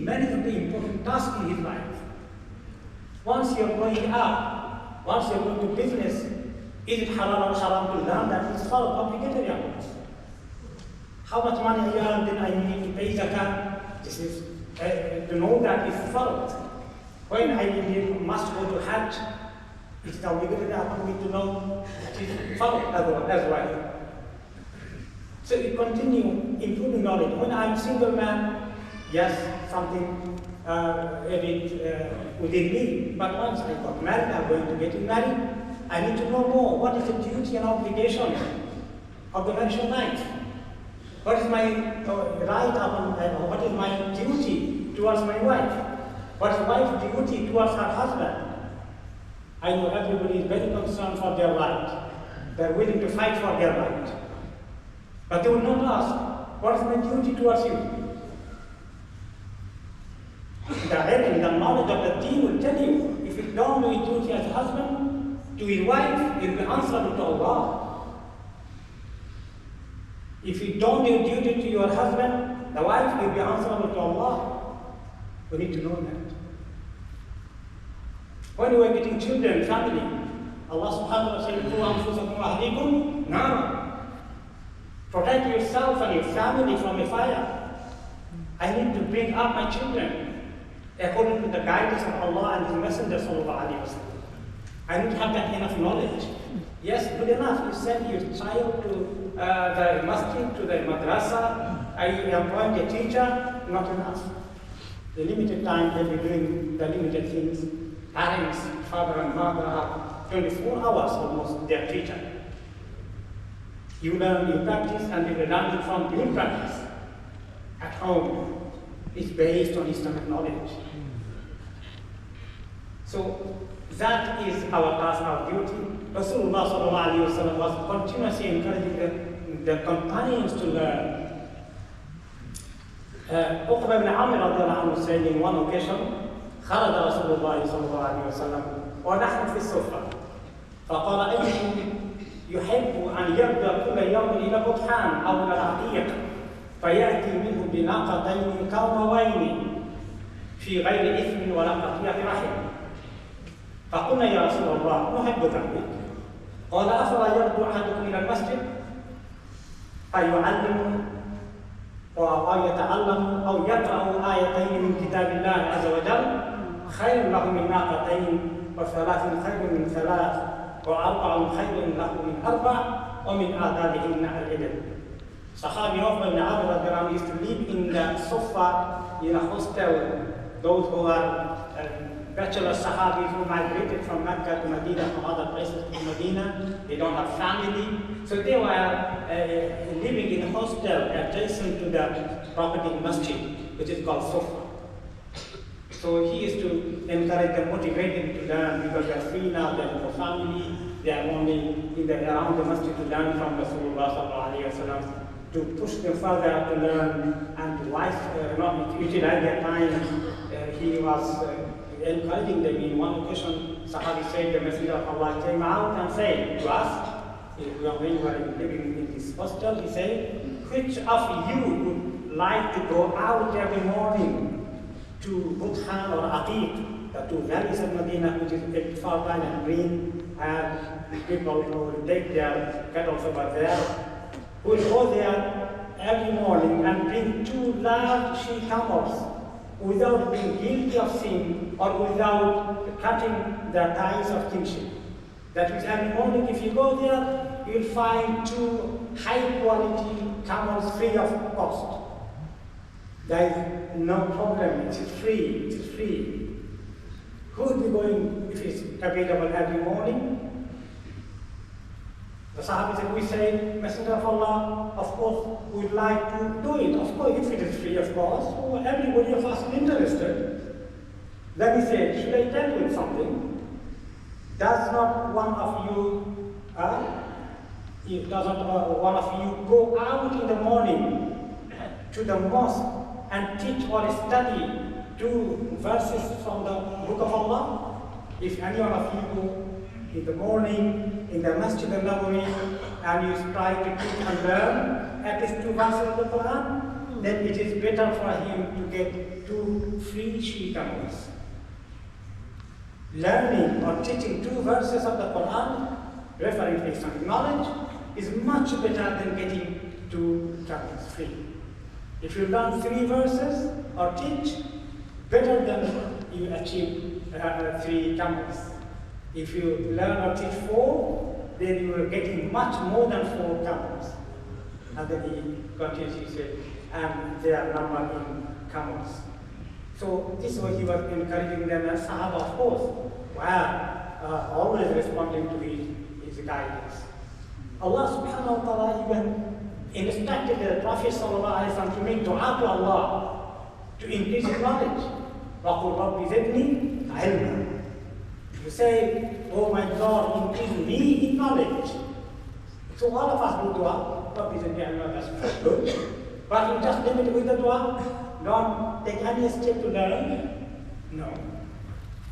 many of the important tasks in his life. Once you're going out, once you're going to business, is it halal or haram to learn that? It's all obligatory on us. How much money I earn, then I need to pay zakat. This is, to know that is followed. When I must go to Hajj, it's obligatory upon me to know that is followed as well. So we continue improving knowledge. When I'm a single man, yes, something a bit within me. But once I got married, I'm going to get married. I need to know more. What is the duty and obligation of the marriage life? What is my right upon, what is my duty towards my wife? What is wife's duty towards her husband? I know everybody is very concerned for their right. They're willing to fight for their right. But they will not ask, what is my duty towards you? The knowledge of the deen will tell you, if you don't do his duty as a husband, to his wife, he will be answerable to Allah. If you don't do duty to your husband, the wife will be answerable to Allah. We need to know that. When you are getting children, family, Allah subhanahu wa ta'ala says, protect yourself and your family from a fire. I need to bring up my children according to the guidance of Allah and His Messenger sallallahu alaihi wasallam. I need to have that enough knowledge. Yes, good enough. You send your child to the masjid, to the madrasa. I appoint a teacher. Not enough. The limited time they'll be doing the limited things. Parents, father and mother have 24 hours almost their teacher. You learn, you practice, and you learn it from your practice. At home, it's based on Islamic knowledge. So that is our task, our duty. Rasulullah sallallahu alaihi wasallam was continuously encouraging the companions to learn. Uqba ibn Amir radiallahu anhu said in one occasion, خرج رسول الله صلى الله عليه وسلم ونحن في السفرة فقال أيكم يحب أن يبدأ كل يوم إلى بطحان أو إلى العقيق فيأتي منه بناقتين كوموين في غير إثم ولا قطيعة رحم فقلنا يا رسول الله نحب ذلك قال أفلا يرجو أحدكم إلى المسجد فيعلم أو يتعلم أو يقرأ آيتين من كتاب الله عز وجل خير له من ناقتين وثلاث خير من ثلاث وأربع خير له من أربع ومن آدابهن العدل. Sahabi Uqba ibn Amir radiallahu anhu used to live in the Sufa in a hostel. Those who are bachelor Sahabis who migrated from Mecca to Medina, from other places to Medina, they don't have family. So they were living in a hostel adjacent to the property masjid, which is called Sufa. So he used to encourage them, motivate them to learn because they are free now, they have no family, they are only in the, around the masjid to learn from Rasulullah sallallahu alaihi wasallam, to push them further to learn and to not utilize their time. He was encouraging them. In one occasion, Sahabi said, the Messenger of Allah came out and said to us, when we were living in this hostel, he said, which of you would like to go out every morning to Buthan or Aqiq, the two valleys of Medina, which is fertile and green, and people who will take their cattle over there, who will go there every morning and bring two large she-camels without being guilty of sin or without cutting the ties of kinship. That means every morning if you go there, you will find two high-quality camels free of cost. There is no problem, it is free, it is free. Who will be going if it's available every morning? The Sahabi said, we say, Messenger of Allah, of course, we would like to do it. Of course, if it is free, of course, so everybody of us is interested. Then he said, should I tell you something? Does not one of you go out in the morning to the mosque and teach or study 2 verses from the Book of Allah? If any one of you go in the morning in the Masjid al-Nabawi and you try to teach and learn at least 2 verses of the Quran, then it is better for him to get 2 3 she-camels. Learning or teaching 2 verses of the Quran, referring to Islamic knowledge, is much better than getting 2 camels free. If you learn 3 verses or teach, better than you achieve 3 camels. If you learn or teach 4, then you are getting much more than 4 camels. And then he continues, he said, and they are numbered in camels. So this is what he was encouraging them, and Sahaba, of course, were always responding to his guidance. Allah subhanahu wa ta'ala even instructed the Prophet sallallahu alaihi wasallam to make dua to Allah to increase his knowledge. وَقُلْ رَبِّ زِدْنِي عِلْمًا. You say, oh my God, increase me in knowledge. So all of us do dua, Rabbi zidni ilma, that's good. But you just limit with the dua, don't take any step to learn. No.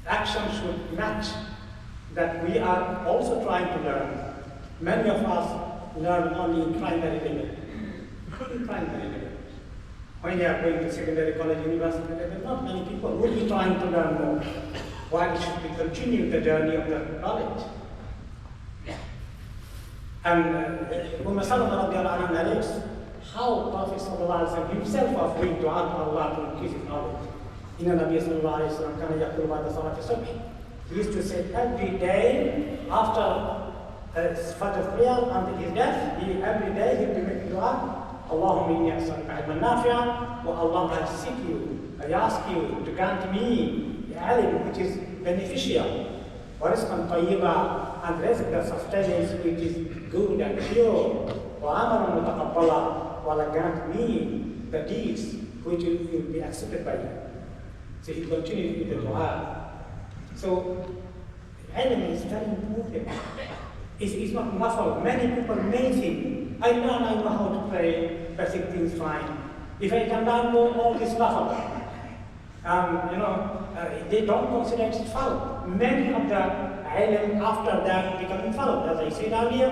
Action should match that we are also trying to learn. Many of us learn only in primary level. In primary level. When they are going to secondary college, university level, not many people will be trying to learn more. Why should we continue the journey of the knowledge? And Umm Salama radiallahu anha narrates how Prophet sallallahu alaihi wasallam himself was doing dua to Allah to increase his knowledge. Inna Nabiya sallallahu alaihi wasallam kana yaqulu ba'da salati subh. He used to say every day after Fajr prayer until his death, every day he would be making dua. Allahumma inni as'aluka ilman nafi'an, wa Allah, I seek you, I ask you to grant me ilm which is beneficial, wa rizqan tayyiba, and rizq that sustains which is good and pure, wa amalan mutaqabbala, wa grant me the deeds which will be accepted by you. So he continues with the dua. So ilm is very important. It's not muffled. Many people may think, I know how to pray, basic things fine. If I can learn more, all this muffled. They don't consider it foul. Many of the ilm after that become foul. As I said earlier,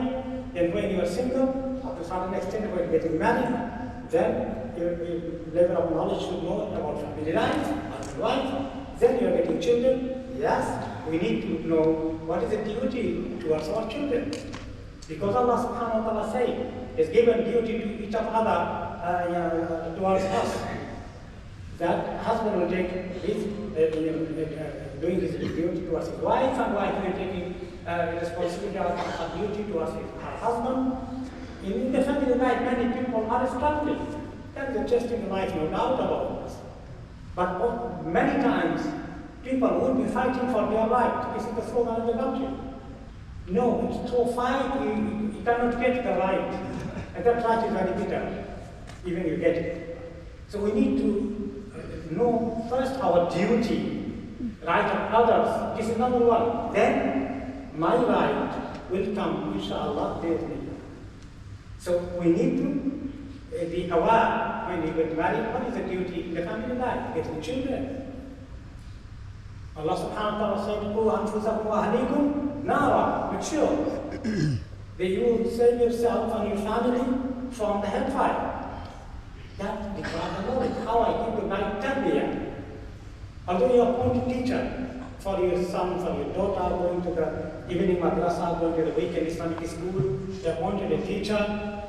then when you are single, up to some extent when getting married, then your level of knowledge should know about family life, husband, wife. Then you are getting children. Yes, we need to know what is the duty towards our children. Because Allah subhanahu wa ta'ala said, has given duty to each of other towards us. That husband will take his, doing his duty towards his wife, and wife will take responsibility of duty towards her husband. In the family life, many people are struggling. That is just in life, no doubt about this. But many times, people will be fighting for their right. This is the slogan of the country. No, it's to fight, you cannot get the right. And that right is very bitter, even you get it. So we need to know first our duty, right of others. This is number one. Then my right will come, inshallah, daily. So we need to be aware when you get married, what is the duty in the family life, getting children. Allah subhanahu wa ta'ala said, "Qu anfusakum wa ahlikum nara." Make sure that you save yourself and your family from the hellfire. That requires knowledge. How I give the right tarbiyah. Although you appoint a teacher for your son, for your daughter, going to the evening madrasa, going to the weekend Islamic school, they appointed a teacher,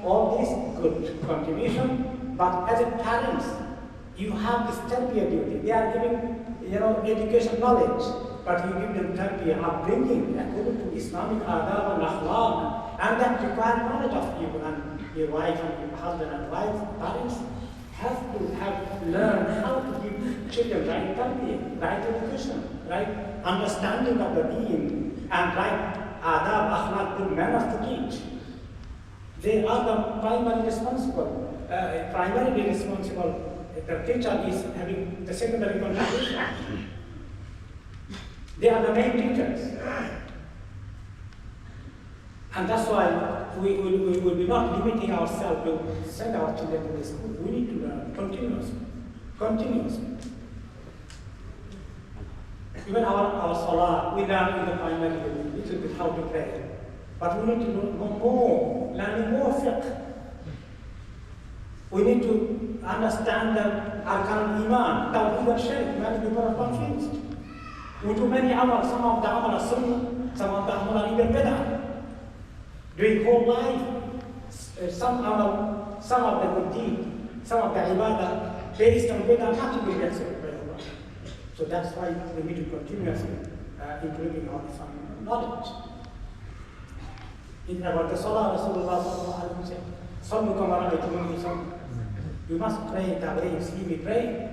all these good contribution. But as a parents, you have this tarbiyah duty. They are giving education knowledge, but you give them tarbiyah, upbringing according to Islamic adab and akhlaq, and that requires knowledge of you and your wife and your husband and wife. Parents have to learn how to give children right tarbiyah, right education, right understanding of the deen, and right adab, akhlaq, good manners to teach. They are the primarily responsible. The teacher is having the secondary contribution. They are the main teachers. And that's why we will be not limiting ourselves to send our children to the school. We need to learn continuously. Even our salah, we learn in the primary level, little bit how to pray. But we need to know more, learning more fiqh. We need to understand the Arkan Iman, Tawhid other shirk. Many people are confused. We do many amal, some of the amal are sunnah, some of the amal are even bid'ah. Doing whole life, some amal, some of the good deed, some of the ibadah, based on bid'ah, not to be accepted by Allah. So that's why we need to continuously improving on some knowledge. In about the Salah, Rasulullah sallallahu alaihi wasallam said, "Sallu kama ra'aytumuni usalli." You must pray the way you see me pray.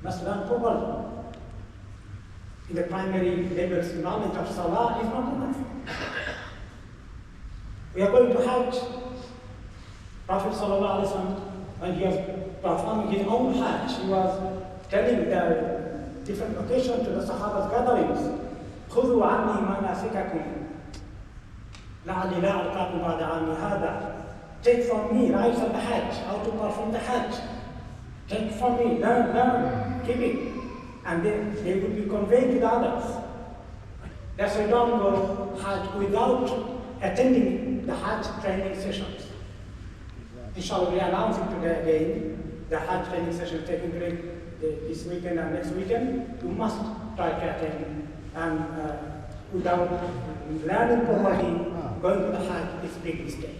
You must learn properly. In the primary levels, knowledge of Salah is not enough. We are going to Hajj. Prophet sallallahu alaihi wasallam, when he was performing his own Hajj, he was telling the different occasions to the Sahaba's gatherings, خذوا عني مناسككم لعلي لا ألقاكم بعد عامي هذا. Take from me rites of the Hajj, how to perform the Hajj. Take from me, learn, keep it. And then they will be conveyed to the others. That's why don't go Hajj without attending the Hajj training sessions. Inshallah, we are announcing today again the Hajj training session taking place this weekend and next weekend. You must try to attend. And without learning properly, going to the Hajj is a big mistake.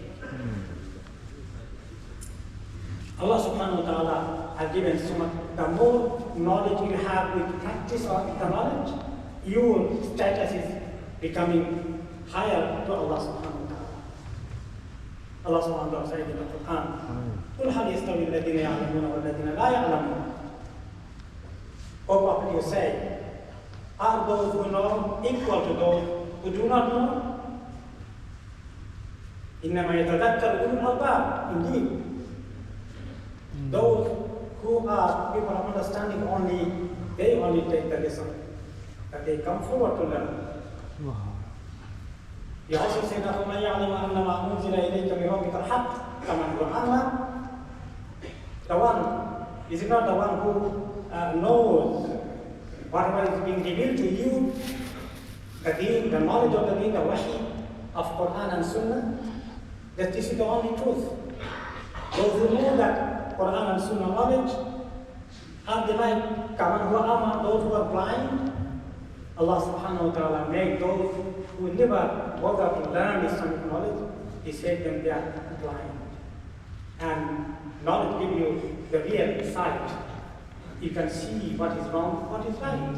Allah subhanahu wa ta'ala has given so much. The more knowledge you have with practice of the knowledge, your status is becoming higher to Allah subhanahu wa ta'ala. Allah subhanahu wa ta'ala says in the Quran, قُلْ هَلْ يَسْتَوِي الَّذِينَ يَعْلَمُونَ وَالَّذِينَ لَا يَعْلَمُونَ. O Prophet, you say, are those who know equal to those who do not know? إِنَّمَا يَتَذَكَّرُ أُولُو الْأَلْبَابِ. Indeed, those who are people of understanding only, they only take the lesson, that they come forward to learn. He also said, أَفَمَنْ يَعْلَمَ أَنَّمَا أُنزِلَ إِلَيْكَ مِنْ رَبِّكَ الْحَقُّ كَمَنْ هُوَ أَعْمَى. The one, is it not the one who knows whatever is being revealed to you, the deen, the knowledge of the deen, the wahi of Quran and Sunnah, that this is the only truth. Those who know that Quran and Sunnah knowledge, are they like Kaman huwa ama, those who are blind? Allah subhanahu wa ta'ala made those who never bother to learn Islamic knowledge, He said them they are blind. And knowledge gives you the real sight. You can see what is wrong, what is right.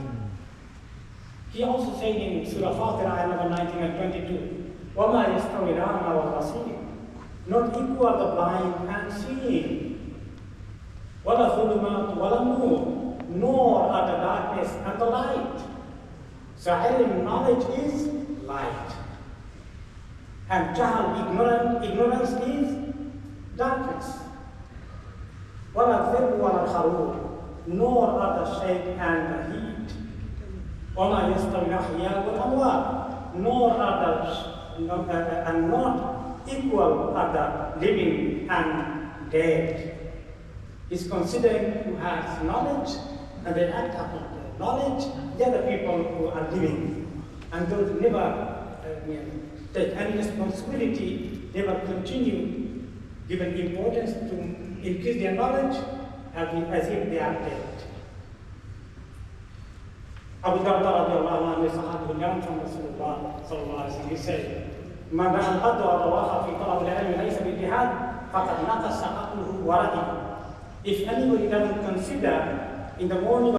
He also said in Surah Fatir, ayah number 19 and 22, وَمَا يَسْتَوِي الْأَعْمَى وَالْبَصِيرُ. Not equal the blind and seeing. وَلَا ظُلُمَاتُ وَلَا نُورُ. Nor are the darkness and the light. So ilm, knowledge is light. And jahl, ignorance is darkness. وَلَا الظِّلُّ وَلَا الْخَرُورُ. Nor are the shade and the heat. وَمَا يَسْتَوِي الْأَحْيَاءُ وَالْأَمْوَاتُ. Nor are and not equal are the living and dead. Is considered who has knowledge and they act upon the knowledge. They are the people who are living, and those who never take any responsibility, never continue giving importance to increase their knowledge, as if they are dead. Abu Darda radiallahu anhu, sahabi al-Yam from Rasulullah sallallahu alaihi wasallam, he said, "Man ra'a al-qadra wa rawaha fi talab al-ilm laysa bi-jihad, faqad naqasa aqluhu wa ra'iyuhu." If anybody doesn't consider in the morning